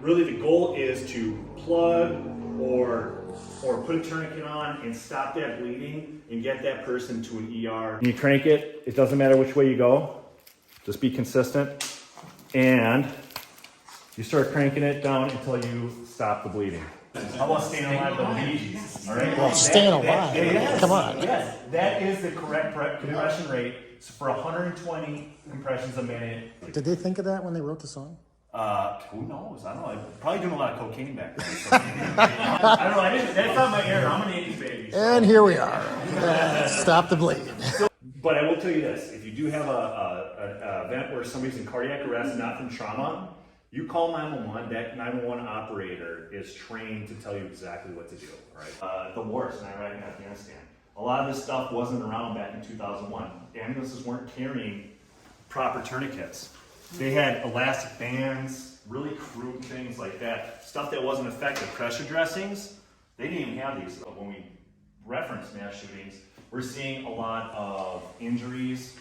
Really the goal is to plug or put a tourniquet on and stop that bleeding and get that person to an ER. You crank it, it doesn't matter which way you go, just be consistent. And you start cranking it down until you stop the bleeding. How about staying alive though? All right. Well, staying alive. Come on. Yes, that is the correct compression rate for 120 compressions a minute. Did they think of that when they wrote the song? Who knows? I don't know. I'm probably doing a lot of cocaine back then. So. I don't know. That's not my era. I'm an 80s baby. So. And here we are. Stop the bleed. But I will tell you this: if you do have an event where somebody's in cardiac arrest, not from trauma, you call 911. That 911 operator is trained to tell you exactly what to do. Right? The wars in Iraq and Afghanistan. A lot of this stuff wasn't around back in 2001. Ambulances weren't carrying proper tourniquets. They had elastic bands, really crude things like that. Stuff that wasn't effective. Pressure dressings, they didn't even have these. When we reference mass shootings, we're seeing a lot of injuries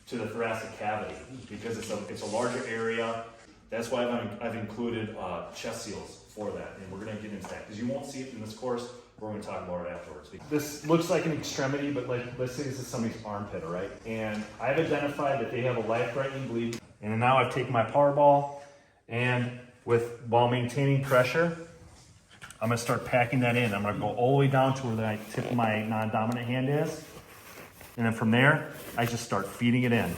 to the thoracic cavity because it's a larger area. That's why I've included chest seals for that, and we're going to get into that because you won't see it in this course. We're going to talk about it afterwards. This looks like an extremity, but let's say this is somebody's armpit, all right? And I've identified that they have a life-threatening bleed. And now I've taken my power ball, and while maintaining pressure, I'm going to start packing that in. I'm going to go all the way down to where the tip of my non-dominant hand is. And then from there, I just start feeding it in.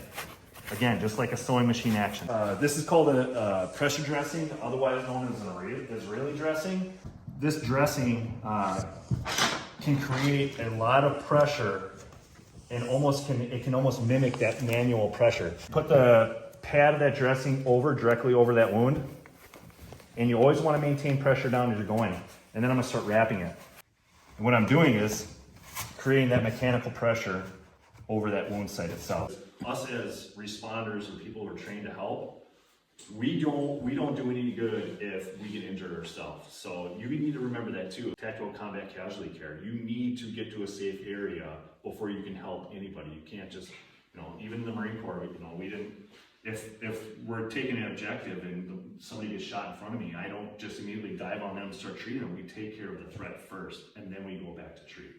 Again, just like a sewing machine action. This is called a pressure dressing, otherwise known as an Israeli dressing. This dressing can create a lot of pressure and it can almost mimic that manual pressure. Put the pad of that dressing directly over that wound, and you always want to maintain pressure down as you're going. And then I'm going to start wrapping it. And what I'm doing is creating that mechanical pressure over that wound site itself. Us as responders and people who are trained to help, we don't do any good if we get injured ourselves. So you need to remember that too. Tactical combat casualty care. You need to get to a safe area before you can help anybody. You can't just, even in the Marine Corps, we didn't. If we're taking an objective and somebody gets shot in front of me, I don't just immediately dive on them and start treating them. We take care of the threat first, and then we go back to treat.